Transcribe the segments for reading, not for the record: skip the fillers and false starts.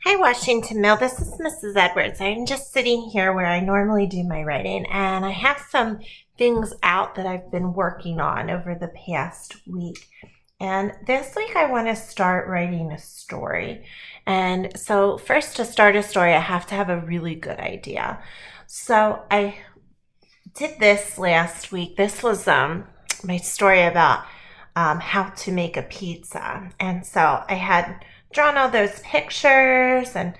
Hi, Washington Mill. This is Mrs. Edwards. I'm just sitting here where I normally do my writing, and I have some things out that I've been working on over the past week. And this week, I want to start writing a story. And so, first, to start a story, I have to have a really good idea. So, I did this last week. This was my story about how to make a pizza. And so I had drawn all those pictures and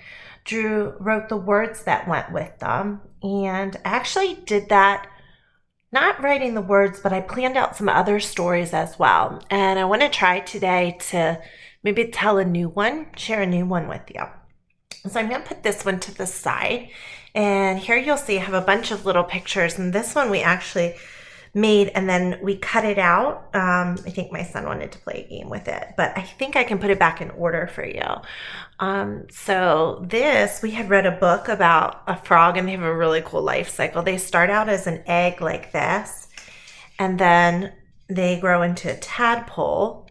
wrote the words that went with them. And I actually did that, not writing the words, but I planned out some other stories as well. And I want to try today to maybe tell a new one, share a new one with you. So I'm going to put this one to the side. And here you'll see I have a bunch of little pictures. And this one we actually made and then we cut it out. I think my son wanted to play a game with it, but I think I can put it back in order for you. So this, we had read a book about a frog and they have a really cool life cycle. They start out as an egg like this, and then they grow into a tadpole.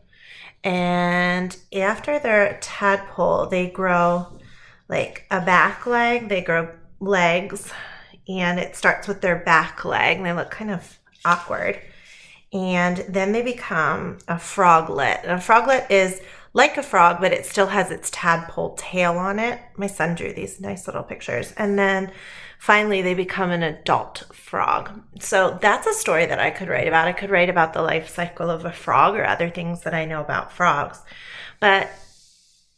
And after they're a tadpole, they grow like a back leg. They grow legs, and it starts with their back leg, and they look kind of awkward. And then they become a froglet. And a froglet is like a frog, but it still has its tadpole tail on it. My son drew these nice little pictures. And then finally they become an adult frog. So that's a story that I could write about. I could write about the life cycle of a frog or other things that I know about frogs. But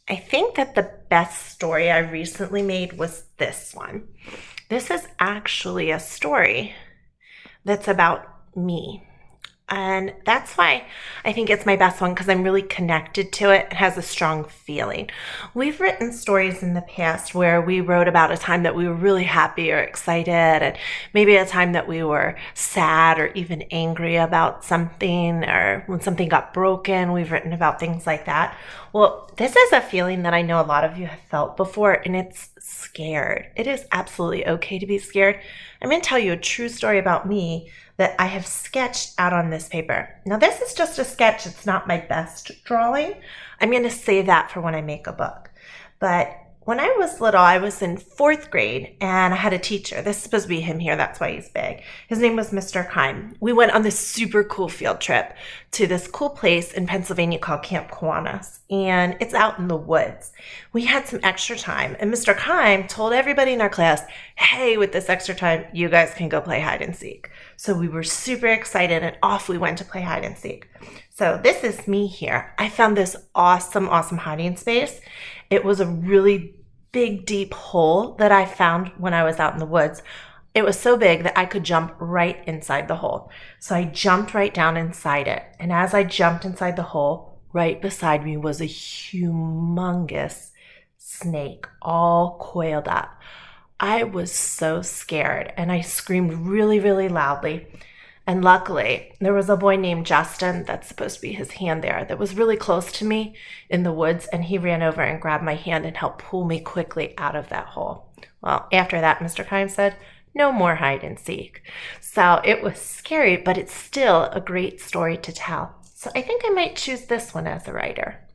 I think that the best story I recently made was this one. This is actually a story that's about me. And that's why I think it's my best one, because I'm really connected to it. It has a strong feeling. We've written stories in the past where we wrote about a time that we were really happy or excited, and maybe a time that we were sad or even angry about something, or when something got broken. We've written about things like that. Well, this is a feeling that I know a lot of you have felt before, and it's scared. It is absolutely okay to be scared. I'm going to tell you a true story about me that I have sketched out on this paper. Now, this is just a sketch. It's not my best drawing. I'm going to save that for when I make a book. But when I was little, I was in fourth grade, and I had a teacher. This is supposed to be him here. That's why he's big. His name was Mr. Kime. We went on this super cool field trip to this cool place in Pennsylvania called Camp Kiwanis, and it's out in the woods. We had some extra time, and Mr. Kime told everybody in our class, hey, with this extra time, you guys can go play hide and seek. So we were super excited, and off we went to play hide and seek. So this is me here. I found this awesome hiding space. It was a really big, deep hole that I found when I was out in the woods. It was so big that I could jump right inside the hole. So I jumped right down inside it. And as I jumped inside the hole, right beside me was a humongous snake, all coiled up. I was so scared, and I screamed really, really loudly. And luckily, there was a boy named Justin, that's supposed to be his hand there, that was really close to me in the woods, and he ran over and grabbed my hand and helped pull me quickly out of that hole. Well, after that, Mr. Kime said, no more hide and seek. So it was scary, but it's still a great story to tell. So I think I might choose this one as a writer.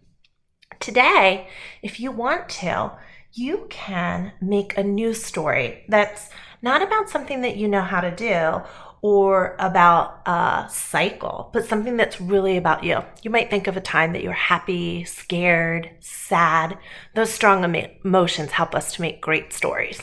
Today, if you want to, you can make a new story that's not about something that you know how to do or about a cycle, but something that's really about you. You might think of a time that you're happy, scared, sad. Those strong emotions help us to make great stories.